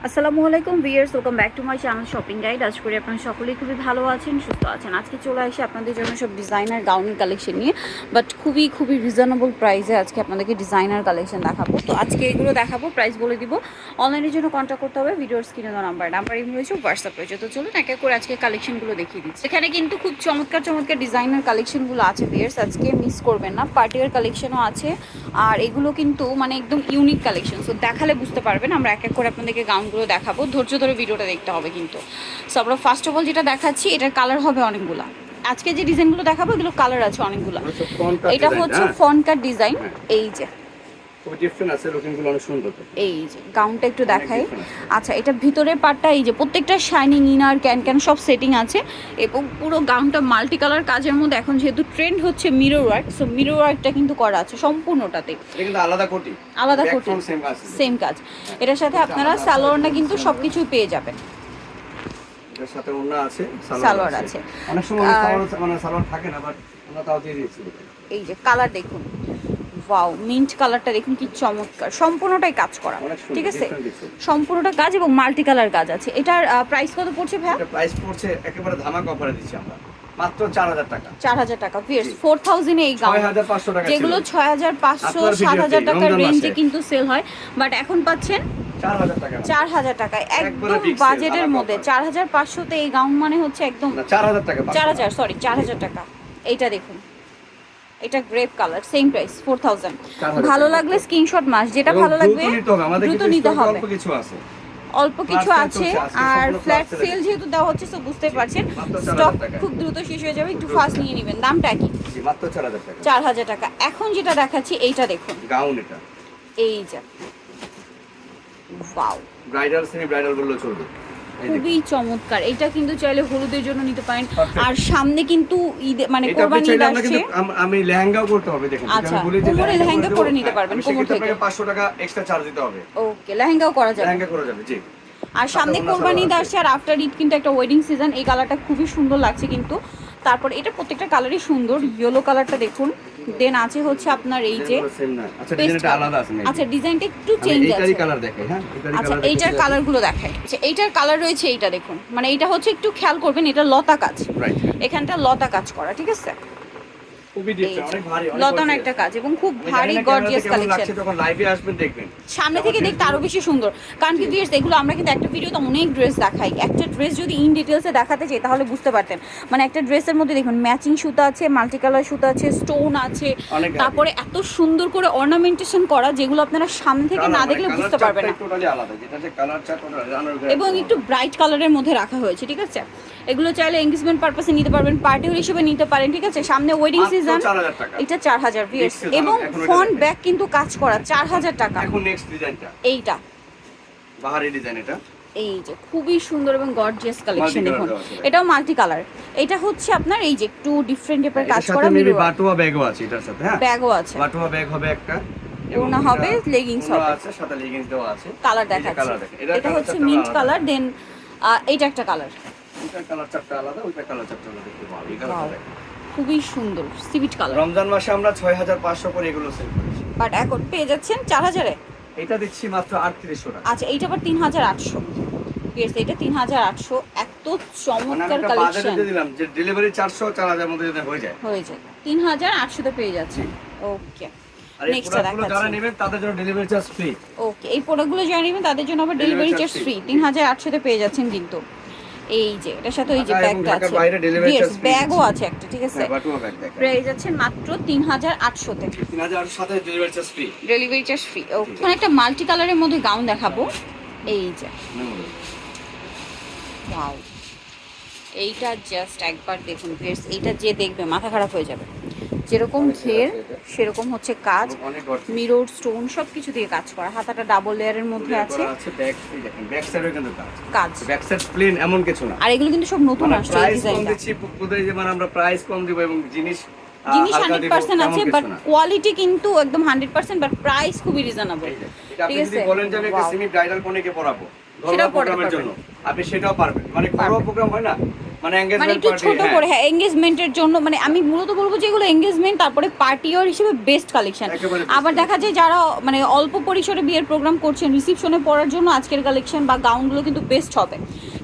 আসসালামু আলাইকুম viewers, welcome back to my channel shopping guide. আজ করে আপনারা সকলেই খুবই ভালো আছেন, সুস্থ আছেন। আজকে চলে আসি আপনাদের জন্য সব ডিজাইনার গাউনের কালেকশন নিয়ে, বাট খুবই রিজনেবল প্রাইসে আজকে আপনাদেরকে ডিজাইনার কালেকশন দেখাবো। তো আজকে এগুলো দেখাবো, প্রাইস বলে দিব। অনলাইনের জন্য কন্ট্যাক্ট করতে হবে ভিডিওর স্ক্রিনে দেওয়া নাম্বার এমনি রয়েছে, হোয়াটসঅ্যাপ রয়েছে। তো চলুন এক এক করে আজকে কালেকশনগুলো দেখিয়ে দিচ্ছি। এখানে কিন্তু খুব চমৎকার ডিজাইনার কালেকশনগুলো আছে ভিউয়ার্স, আজকে মিস করবেন না। পার্টিওয়ার কালেকশনও আছে, আর এগুলো কিন্তু মানে একদম ইউনিক কালেকশন। সো দেখালে বুঝতে পারবেন। আমরা এক এক করে আপনাদেরকে গাউনগুলো দেখাবো, ধৈর্য ধরে ভিডিওটা দেখতে হবে কিন্তু। সো আমরা ফার্স্ট অফ অল যেটা দেখাচ্ছি, এটার কালার হবে অনেকগুলা। আজকে যে ডিজাইনগুলো দেখাবো এগুলো কালার আছে অনেকগুলা। এটা হচ্ছে ফন কাট ডিজাইন। এই যে খুব ডিফারেন্ট আছে, লুকিংগুলো অনেক সুন্দর। এই যে গাউনটা একটু দেখাই। আচ্ছা, এটা ভিতরের পার্টটা এই যে প্রত্যেকটা শাইনিং ইনার ক্যান সব সেটিং আছে, এবং পুরো গাউনটা মাল্টি কালার কাজের মধ্যে। এখন যেহেতু ট্রেন্ড হচ্ছে মিরর ওয়ার্ক, সো মিরর ওয়ার্কটা কিন্তু করা আছে সম্পূর্ণটাতে। এটা কিন্তু আলাদা কোটি সেম কাজ। এটার সাথে আপনারা সালোয়ারটা কিন্তু সবকিছু পেয়ে যাবেন। এটার সাথে ওড়না আছে, সালোয়ার আছে। অনেক সময় সালোয়ার থাকে না, বাট আমরা তাও দিয়ে দিয়েছি। এই যে কালার দেখুন, ওয়াও, মিন্ট কালারটা দেখুন কি চমৎকার, সম্পূর্ণটাই কাজ করা, ঠিক আছে? সম্পূর্ণটা কাজ এবং মাল্টি কালার কাজ আছে। এটার প্রাইস কত পড়ছে ভাই? এটা প্রাইস পড়ছে একেবারে ধামাকা অফারে দিচ্ছি আমরা, মাত্র 4000 টাকা। 4000 টাকা ভিউয়ার্স, 4000 এ এই গাউন, 6500 টাকা যেগুলো 6500 7000 টাকার রেঞ্জে কিন্তু সেল হয়, বাট এখন পাচ্ছেন 4000 টাকা। 4000 টাকায় একদম বাজেটের মধ্যে। 4500 তে এই গাউন মানে হচ্ছে একদম 4000 টাকা, 4000 টাকা। এইটা দেখুন, এটা গ্রেপ কালার, সেম প্রাইস 4000। ভালো লাগলে স্ক্রিনশট মাস, যেটা ভালো লাগবে দ্রুত নিতে হবে। অল্প কিছু আছে, আর ফ্ল্যাট সেল যেহেতু দেওয়া হচ্ছে, সো বুঝতে পারছেন স্টক খুব দ্রুত শেষ হয়ে যাবে, একটু ফাস্ট নিয়ে নেবেন। দামটা কি? মাত্র 4000 টাকা। 4000 টাকা। এখন যেটা দেখাচ্ছি এইটা দেখুন, গাউন এটা এই যে ওয়াও, ব্রাইডাল সেমি ব্রাইডাল বললেও চলবে, খুবই চমৎকার। এটা কিন্তু চাইলে হলুদের জন্য নিতে পারেন, আর সামনে কিন্তু ঈদ মানে কোরবানি ঈদ আসছে। আমি লেহেঙ্গাও করতে হবে, দেখেন আচ্ছা, কোমরে লেহেঙ্গা করে নিতে পারবেন, কোমর থেকে 500 টাকা এক্সট্রা চার্জ দিতে হবে। ওকে, লেহেঙ্গাও করা যাবে, লেহেঙ্গা করা যাবে, জি। আর সামনে কোরবানি ঈদ আসছে, আর আফটার ঈদ কিন্তু একটা ওয়েডিং সিজন। এই কালারটা খুবই সুন্দর লাগছে কিন্তু। তারপর এটা প্রত্যেকটা কালারই সুন্দর। ইয়েলো কালারটা দেখুন, দেন আছে হচ্ছে আপনার এই যে, আচ্ছা ডিজাইনটা আলাদা আছে, আচ্ছা ডিজাইনটা একটু চেঞ্জ আছে। এইটারই কালার দেখাই, হ্যাঁ আচ্ছা এইটার কালারগুলো দেখাই। আচ্ছা এইটার কালার রয়েছে, এইটা দেখুন, মানে এটা হচ্ছে একটু খেয়াল করবেন, এটা লতা কাজ, এখানটা লতা কাজ করা, ঠিক আছে? খুবই ডিফারেন্ট, অনেক ভারী, লতানো একটা কাজ এবং খুব ভারী গর্জিয়াস কালেকশন। যখন লাইভে আসবেন দেখবেন, সামনে থেকে দেখতে আরো বেশি সুন্দর। কারণ কি ভিউয়ার্স, এগুলো আমরা কিন্তু একটা ভিডিওতে অনেক ড্রেস দেখাই। একটা ড্রেস যদি ইন ডিটেলসে দেখাতে চাই তাহলে বুঝতে পারতেন। মানে একটা ড্রেসের মধ্যে দেখুন ম্যাচিং সুতা আছে, মাল্টি কালার সুতা আছে, স্টোন আছে, তারপরে এত সুন্দর করে অর্নামেন্টেশন করা, যেগুলো আপনারা সামনে থেকে না দেখলে বুঝতে পারবেন না। টোটালি আলাদা, যেটা যে কালার চার্ট এবং একটু ব্রাইট কালারের মধ্যে রাখা হয়েছে, ঠিক আছে? এগুলো চাইলে এনগেজমেন্ট পারপাসে নিতে পারবেন, পার্টি ওয়্যার হিসেবে নিতে পারেন, ঠিক আছে? সামনে ওয়েডিং সিজন, এটা 4000 ভিউয়ার্স, এবং ফ্রন্ট ব্যাক কিন্তু কাজ করা, 4000 টাকা। এখন নেক্সট ডিজাইনটা, এইটা বাহারি ডিজাইন, এটা এই যে খুবই সুন্দর এবং গর্জিয়াস কালেকশন। দেখুন এটাও মাল্টি কালার। এটা হচ্ছে আপনার এই যে একটু ডিফারেন্ট টাইপের কাজ করা, মেবি বাটুয়া ব্যাগও আছে এটার সাথে, হ্যাঁ ব্যাগও আছে, বাটুয়া ব্যাগ হবে একটা, ওনা হবে, লেগিংস হবে, আছে সাথে লেগিংস দেওয়া আছে। কালার দেখাচ্ছি, এটা হচ্ছে মিন্ট কালার, দেন এইটা একটা কালার, এটা কালার চারটা আলাদা, ওইটা কালার চারটা আলাদা, দেখতে পাবো। এই কালারটা খুবই সুন্দর সিভিট কালার। রমজান মাসে আমরা 6500 করে এগুলো সেল করেছি, বাট এখন পেয়ে যাচ্ছেন 4000 এ। এটা দিচ্ছি মাত্র 3800 টাকা। আচ্ছা এইটা আবার 3800। ইয়েস, এটা 3800। এত চমৎকার কালেকশন দিলাম যে ডেলিভারি 400 4000 মধ্যে যদি হয়ে যায় 3800 তে পেয়ে যাচ্ছেন। ওকে, আর এই প্রোডাক্টগুলো যারা নেবেন তাদের জন্য ডেলিভারি চার্জ ফ্রি। ওকে, এই প্রোডাক্টগুলো যারা নেবেন তাদের জন্য আবার ডেলিভারি চার্জ ফ্রি। 3800 তে পেয়ে যাচ্ছেন কিন্তু। এই যে এটার সাথে ওই যে ব্যাগটা আছে, ইয়েস ব্যাগও আছে একটা, ঠিক আছে? পেয়ে যাচ্ছেন মাত্র 3800 তে। 3800 সাথে delivery charge free, delivery charge free. Okay, এখন একটা মাল্টি কালারের মধ্যে গাউন দেখাবো। এই যে ওয়াও, এইটা জাস্ট একবার দেখুন ভিউয়ার্স, এইটা যে দেখবে মাথা খারাপ হয়ে যাবে। যেরকম ঘের সেরকম হচ্ছে কাজ, মিরর স্টোন সবকিছু দিয়ে কাজ করা। হাতাটা ডাবল লেয়ারের মধ্যে আছে, ব্যাক দেখেন, ব্যাক সাইডেও কিন্তু কাজ, ব্যাক সাইড প্লেন এমন কিছু না। আর এগুলো কিন্তু সব নতুন আসছে এই ডিজাইনটা। যে মানে আমরা প্রাইস কম দিব এবং জিনিস 100% আছে, বাট কোয়ালিটি কিন্তু একদম 100%, বাট প্রাইস খুবই রিজনেবল, ঠিক আছে? বলেন যে আমি একটা সেমি ব্রাইডাল কোনেকে পরাবো, সেটা প্রোগ্রামের জন্য, আপনি সেটাও পারবেন। মানে বড় প্রোগ্রাম হয় না, মানে মানে এঙ্গেজমেন্ট একটু ছোট করে, হ্যাঁ এঙ্গেজমেন্টের জন্য, মানে আমি মূলত বলবো যে এগুলো এঙ্গেজমেন্ট তারপরে পার্টি ওয়ার হিসেবে বেস্ট কালেকশন। একেবারে best আবার দেখা যায় যারা মানে অল্প পরিসরে বিয়ের প্রোগ্রাম করছেন, রিসেপশনে পরার জন্য আজকের কালেকশন বা গাউনগুলো কিন্তু বেস্ট হবে।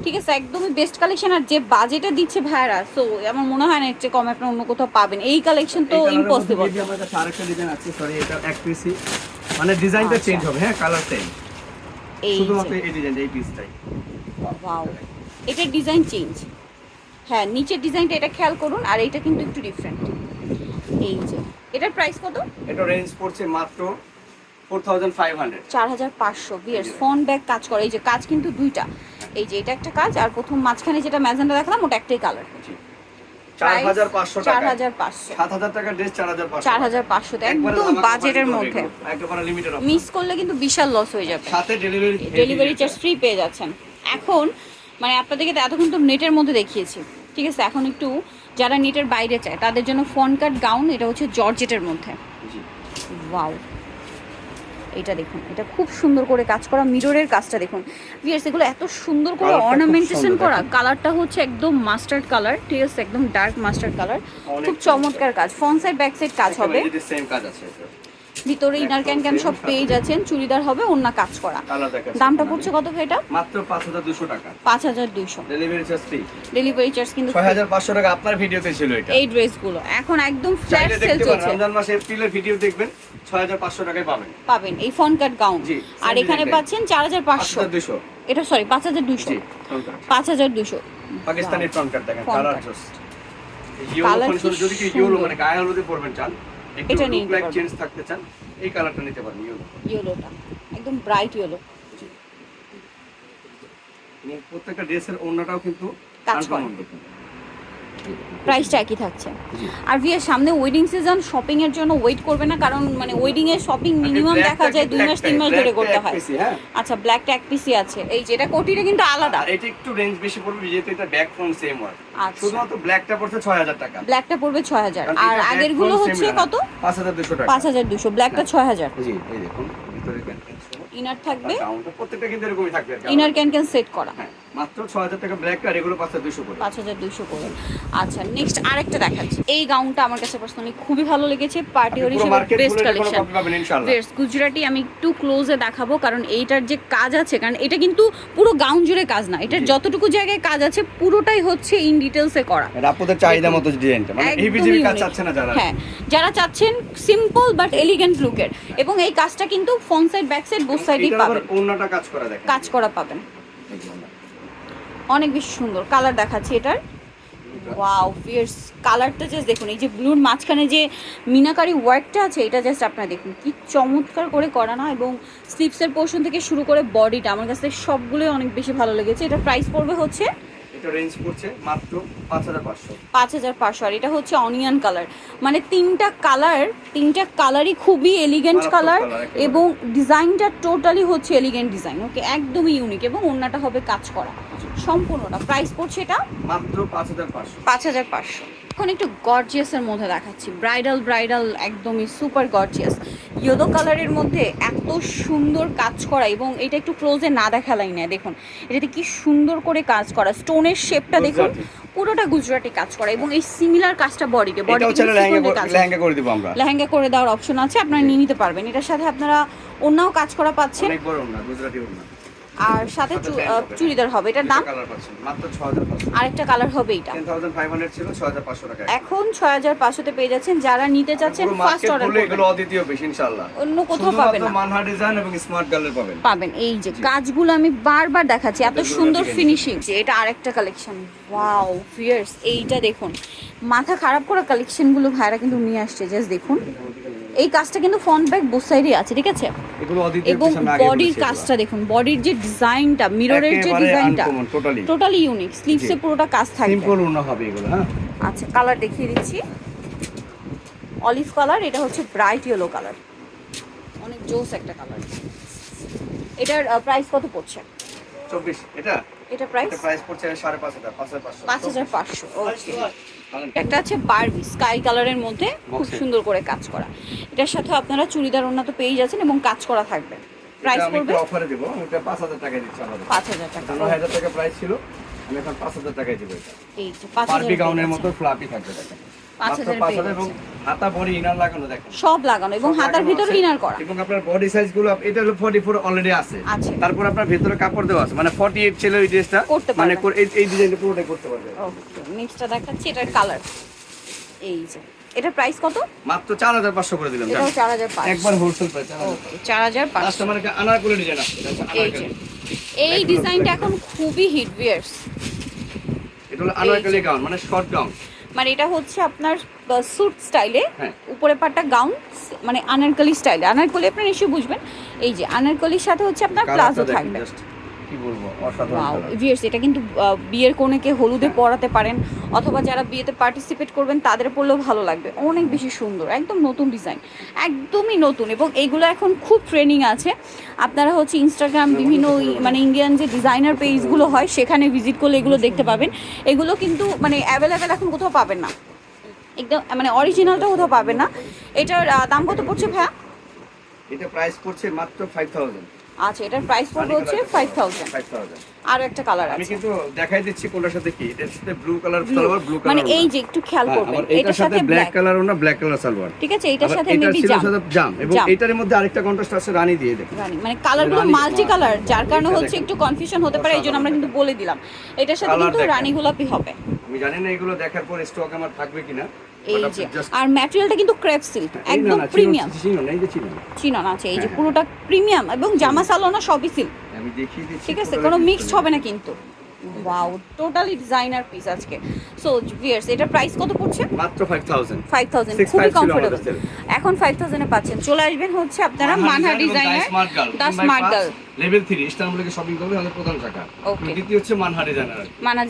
ঠিক আছে, একদমই বেস্ট কালেকশন। আর যে বাজেটে দিচ্ছে ভাইরা, সো আমার মনে হয় না এর চেয়ে কমে আপনার অন্য কোথাও পাবেন। এই কালেকশন তো ইম্পসিবল। আমার কাছে আরেকটা ডিজাইন আছে, সরি এটা এক পিসি, মানে ডিজাইনটা আচ্ছা। চেঞ্জ হবে, হ্যাঁ কালার সেম, এই শুধুমাত্র এই ডিজাইনটা, এই পিসটাই। ওয়াও, এটার ডিজাইন চেঞ্জ। হ্যাঁ নিচের ডিজাইনটা এটা খেয়াল করুন, আর এইটা কিন্তু একটু ডিফারেন্ট। এই যে এটার প্রাইস কত? এটা রেঞ্জ পড়ছে মাত্র 4500। 4500 বিয়ার্স। ফোন ব্যাগ কাজ করে, এই যে কাজ কিন্তু দুইটা, এই যে এটা একটা কাজ, আর প্রথম মাঝখানে যেটা ম্যাজেন্টা দেখালাম ওটা একটাই কালার। 4500 টাকা, 4500, 7000 টাকা ড্রেস 4500, 4500 তে একদম বাজেটের মধ্যে। একেবারে লিমিটেড অফার, মিস করলে কিন্তু বিশাল লস হয়ে যাবে। সাথে ডেলিভারি চার্জ ফ্রি পেয়ে যাচ্ছেন। এখন মানে আপনাদেরকে তো এতক্ষণ তো নেটের মধ্যে দেখিয়েছি, ঠিক আছে, এখন একটু যারা নেটের বাইরে চায় তাদের জন্য ফন কাট গাউন, এটা হচ্ছে জর্জেটের মধ্যে। ওয়াও, এটা দেখুন, এটা খুব সুন্দর করে কাজ করা, মিররের কাজটা দেখুন ভিউয়ার্স, এগুলো এত সুন্দর করে কালারটা খুব অর্নামেন্টেশন সুন্দর করা। দেখুন। কালারটা হচ্ছে একদম মাস্টার্ড কালার, ঠিক আছে, একদম ডার্ক মাস্টার্ড কালার, খুব চমৎকার কাজ। ফ্রন্ট সাইড ব্যাক সাইড কাজ হবে, সেম কাজ আছে, ভিতরে ইনার ক্যান ক্যান সব পেয়ে যাচ্ছেন, চুড়িদার হবে, ওন্না কাজ করা। কালার দেখাচ্ছি। দামটা পড়ছে কত ভাই এটা? মাত্র 5200 টাকা, 5200। Delivery charge free. Delivery charge কিন্তু 6500 টাকা আপনার ভিডিওতে ছিল এটা। এই ড্রেসগুলো এখন একদম ফ্ল্যাট চাইলে সেল দেখতে পারেন, চলছে, রমজান মাসে এপ্রিলের ভিডিও দেখবেন 6500 টাকায় পাবেন পাবেন এই ফন কাট গাউন। জি, আর same এখানে design। পাচ্ছেন 4500, 5200। এটা সরি 5200, জি, front cut। 5200। পাকিস্তানি ফ্রন্ট কাট দেখেন, Front colour cut। Just Colour yellow কি যদি কি সুন্দর। ইয়েলো মানে গায়ে হলুদে পরবেন চান, একটু এটা নিয়ে লুক নিতে লাইক পারবেন। চেঞ্জ থাকতে চান, এই কালারটা নিতে পারেন ইয়েলো। ইয়েলোটা একদম ব্রাইট ইয়েলো, জি, এবং প্রত্যেকটা ড্রেসের ওড়নাটাও কিন্তু কাজ করা। uncommon দেখুন। প্রাইসটা একই থাকছে। জি। আর ভিয়ার সামনে ওয়েডিং সিজন, শপিং এর জন্য ওয়েট করবে না, কারণ মানে ওয়েডিং এর শপিং মিনিমাম Black দেখা টা যায় কিন্তু 2 মাস 3 মাস একটাই, ধরে black করতে টা হয়। এক piece, হ্যাঁ। আচ্ছা, ব্ল্যাকটা এক পিসি আছে, এই যেটা কোটিটা কিন্তু আলাদা। আর এটা একটু রেঞ্জ বেশি পড়বে যেহেতু এটা ব্যাক ফ্রন্ট সেম ওয়ার্ক। আচ্ছা। শুধুমাত্র ব্ল্যাকটা পড়ছে 6000 টাকা। ব্ল্যাকটা পড়বে 6000, কারণ আর এটা back আগের গুলো front হচ্ছে same না। কত? 5200 টাকা। 5200, ব্ল্যাকটা 6000। জি, এই দেখুন ভিতরে ক্যানকেন সহ ইনার থাকবে, কাউন্টার প্রত্যেকটা কিন্তু এরকমই থাকবে আর কি। ইনার ক্যান ক্যান সেট করা, হ্যাঁ, মাত্র 6000 টাকা ব্ল্যাক আর এগুলো 5200 করে। 5200 করে। আচ্ছা, নেক্সট আরেকটা দেখাচ্ছি। এই গাউনটা আমার কাছে পার্সোনালি খুবই ভালো লেগেছে, পার্টি ওয়ার পুরো হিসেবে মার্কেট বেস্ট ঘুরে কোনো কালেকশন। কপি পাবেন ইনশাআল্লাহ। বেশ গুজরাটি আমি একটু ক্লোজে দেখাবো, কারণ এইটার যে কাজ আছে, কারণ এটা কিন্তু পুরো গাউন জুড়ে কাজ না, এটার যতটুকু জায়গায় কাজ আছে পুরোটাই হচ্ছে ইন ডিটেলসে করা। এটা আপনাদের চাহিদা মতো ডিজাইনটা, মানে একদমই হিবিজিবি কাজ unique। চাচ্ছে না যারা। হ্যাঁ, যারা চাচ্ছেন সিম্পল বাট এলিগেন্ট লুকের, এবং এই কাজটা কিন্তু front side back side both সাইডই এটার আবার পাবেন, ওড়নাটা কাজ করা দেখেন। কাজ করা পাবেন, অনেক বেশি সুন্দর। কালার দেখাচ্ছি এটার, ওয়াও ফিয়ার্স, কালারটা জাস্ট দেখুন, এই যে ব্লুর মাঝখানে যে মিনাকারি ওয়ার্কটা আছে, এটা জাস্ট আপনারা দেখুন কি চমৎকার করে করা না, এবং স্লিভসের পোর্শন থেকে শুরু করে বডিটা আমার কাছে সবগুলোই অনেক বেশি ভালো লেগেছে। এটা প্রাইস পড়বে হচ্ছে এটা রেঞ্জ পড়ছে মাত্র 5500। 5500, আর এটা হচ্ছে অনিয়ন কালার, মানে তিনটা কালারই খুবই এলিগেন্ট মারাত্মক কালার, colour একেবারে। এবং ডিজাইনটা টোটালি হচ্ছে এলিগেন্ট ডিজাইন, ওকে একদমই ইউনিক, এবং ওড়নাটা হবে কাজ করা সম্পূর্ণটা। প্রাইস পড়ছে এটা মাত্র 5500। 5500। এখন একটু গর্জিয়াসের মধ্যে দেখাচ্ছি, ব্রাইডাল একদমই সুপার গর্জিয়াস, ইয়েলো কালারের মধ্যে এত সুন্দর কাজ করা, এবং এটা একটু ক্লোজে না দেখালাই না, দেখুন এটাতে কি সুন্দর করে কাজ করা, স্টোনের শেপটা দেখুন, গুজরাটি। পুরোটা গুজরাটি কাজ করা, এবং এই সিমিলার কাজটা বডিতে এটাও চাইলে লেহেঙ্গা করে দিব আমরা। লেহেঙ্গা করে দেওয়ার অপশন আছে, আপনারা নিয়ে নিতে পারবেন। এটার সাথে আপনারা অন্যও কাজ করা পাচ্ছেন, অনেক বড় ওড়না, গুজরাটি ওড়না। আর সাথে সাথে pant হবে। চুড়িদার হবে। এটার দাম কালার পাচ্ছেন মাত্র 6500। আরেকটা কালার হবে, এটা 10500 ছিল, 6500 টাকা। এখন 6500 তে পেয়ে যাচ্ছেন। যারা নিতে চাচ্ছেন পুরো ফার্স্ট মার্কেট অর্ডার বলে করবেন, এগুলো অদ্বিতীয় বেশ ইনশাআল্লাহ। অন্য কোথাও পাবেন না, মানহা ডিজাইন এবং স্মার্ট গার্লের পাবেন। পাবেন এই যে কাজগুলো আমি বারবার দেখাচ্ছি, এত সুন্দর ফিনিশিং। এটা আরেকটা কালেকশন, ওয়াও ফিয়ার্স, এইটা দেখুন, মাথা খারাপ করা কালেকশনগুলো ভাইরা কিন্তু নিয়ে আসছে, জাস্ট দেখুন এই কাজটা কিন্তু ফ্রন্ট ব্যাক বোথ সাইডে আছে, ঠিক আছে, এগুলো অদ্বিতীয় এবং পিছনে আগে বডির বলেছি কাজটা দেখুন, বডির যে ডিজাইনটা, মিররের যে একেবারে ডিজাইনটা uncommon, totally। টোটালি ইউনিক, স্লিভসে জি। পুরোটা কাজ থাকবে। সিম্পল ওড়না হবে এগুলো, হ্যাঁ। আচ্ছা, কালার দেখিয়ে দিচ্ছি, অলিভ কালার, এটা হচ্ছে ব্রাইট ইয়েলো কালার, অনেক জোস একটা কালার। এটার প্রাইস কত পড়ছে? 24 এটা প্রাইস এটা প্রাইস পড়ছে 5500, 5500। 5500। ওকে, একটা আছে বারবি স্কাই কালারের মধ্যে, খুব Box এ। সুন্দর করে কাজ করা। এটার সাথে আপনারা চুড়িদার ওড়না তো পেয়ে যাচ্ছেন, এবং কাজ করা থাকবে। প্রাইস আমি পড়বে একটু অফারে দেব, এটা 5000 টাকা দিচ্ছি আমাদের। 5000 টাকা। 9000 টাকা প্রাইস ছিল, আমি এখন 5000 টাকায় দিব এটা। এই যে 5000 বারবি গাউনের মতো ফ্লাপি থাকবে দেখেন। 5000 মাত্র পেয়ে 5000 এবং হাতা বডি ইনার লাগানো দেখেন। সব লাগানো এবং সব হাতার লাগানো ভিতরে আছে। ইনার করা। এবং আপনার বডি সাইজ গুলো এটা হলো 44 অলরেডি আছে। আছে। তারপর আপনার ভিতরে কাপড় দেওয়া আছে মানে 48 ছিল এই ড্রেসটা করতে মানে পারবেন। এই ডিজাইনটা পুরোটাই করতে পারবে। ওকে নেক্সটটা দেখাচ্ছি, এটার কালার এই যে। এটার প্রাইস কত? মাত্র 4500 করে দিলাম এটাও জান। 4500 একবার হোলসেল প্রাইস 4500। ওকে 4500। কাস্টমারকে আনারকলি ডিজাইন আছে এটা হচ্ছে এই যে আনারকলি। এই ডিজাইনটা এখন খুবই হিট ভিয়ার্স। এটা হলো আনারকলি গাউন মানে শর্ট গাউন। মানে এটা হচ্ছে আপনার স্যুট স্টাইলে, হ্যাঁ। উপরে পাটটা গাউন মানে আনারকলি স্টাইলে। আনারকলি আপনি নিশ্চয়ই বুঝবেন। এই যে আনারকলির সাথে হচ্ছে আপনার প্লাজো থাকবে। কি বলবো অসাধারণ ওয়াও কালার। ভিউয়ার্স, এটা কিন্তু বিয়ের কোণেকে হলুদে পরাতে পারেন অথবা যারা বিয়েতে পার্টিসিপেট করবেন তাদের পরলেও ভালো লাগবে। অনেক বেশি সুন্দর, একদম নতুন ডিজাইন, একদমই নতুন। এবং এইগুলো এখন খুব ট্রেনিং আছে। আপনারা হচ্ছে ইনস্টাগ্রাম বিভিন্ন মানে ইন্ডিয়ান যে ডিজাইনার পেজগুলো হয় সেখানে ভিজিট করলে এগুলো দেখতে পাবেন। এগুলো কিন্তু মানে অ্যাভেলেবেল এখন কোথাও পাবেন না, একদম মানে অরিজিনালটা কোথাও পাবেন না। এটার দাম কত পড়ছে ভাইয়া? এটা প্রাইস পড়ছে মাত্র 5000। আচ্ছা, এটার প্রাইস পড়বে হচ্ছে 5000। 5000। আরও একটা কালার আমি আছে কিন্তু দেখাই দিচ্ছি কোনটার সাথে কি। এটার সাথে blue colour salwar, blue colour মানে এই যে একটু খেয়াল করবেন, এটার সাথে ব্ল্যাক কালারও না, ব্ল্যাক কালার সালোয়ার। ঠিক আছে, এটার সাথে এটা মেবি ছিল জাম সাথে জাম এবং জাম। এটার মধ্যে আরেকটা কন্ট্রাস্ট আছে রানী দিয়ে দেখুন। রানী মানে কালারগুলো রানী- মাল্টি কালার, যার কারণে এটা হচ্ছে দেখেন। একটু কনফিউশন হতে পারে, এই জন্য আমরা কিন্তু বলে দিলাম এটার সাথে Colour কিন্তু দেখেন। রানী গোলাপি হবে। আমি জানি না এগুলো দেখার পর স্টক আমার থাকবে কিনা। এই যে আর ম্যাটেরিয়ালটা কিন্তু ক্রেপ সিল্ক, একদম প্রিমিয়াম। চিনন আছে, এই যে হ্যাঁ, পুরোটা প্রিমিয়াম এবং জামা সালোনা সবই সিল্ক। আমি দেখিয়ে দিচ্ছি। ঠিক আছে, কোনো মিক্সড হবে না কিন্তু। ওয়াও, টোটালি ডিজাইনার পিস আজকে। সো ভিউয়ার্স, এটার প্রাইস কত পড়ছে? মাত্র 5000। 5000, 65 খুবই ছিল কমফোর্টেবল। আমাদের sale। এখন 5000 এ পাচ্ছেন। চলে আসবেন হচ্ছে আপনারা মানহা ডিজাইনার, দা স্মার্ট গার্ল লেভেল 3 ইস্তানবুলে শপিং করবে আমাদের প্রধান শাখা। Okay. দ্বিতীয় হচ্ছে মানহা ডিজাইনার। মানহা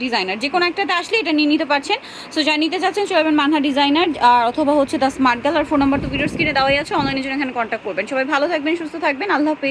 ডিজাইনার যে কোনো একটাতে আসলে এটা নিয়ে নিতে পারছেন। সো যা নিতে চাচ্ছেন চলে যাবেন মানহা ডিজাইনার আর অথবা হচ্ছে দা স্মার্ট গার্ল। আর ফোন নাম্বার তো ভিডিওর স্ক্রিনে দেওয়াই আছে, অনলাইনের জন্য এখানে কন্ট্যাক্ট করবেন। সবাই ভালো থাকবেন, সুস্থ থাকবেন, আল্লাহ হাফেজ।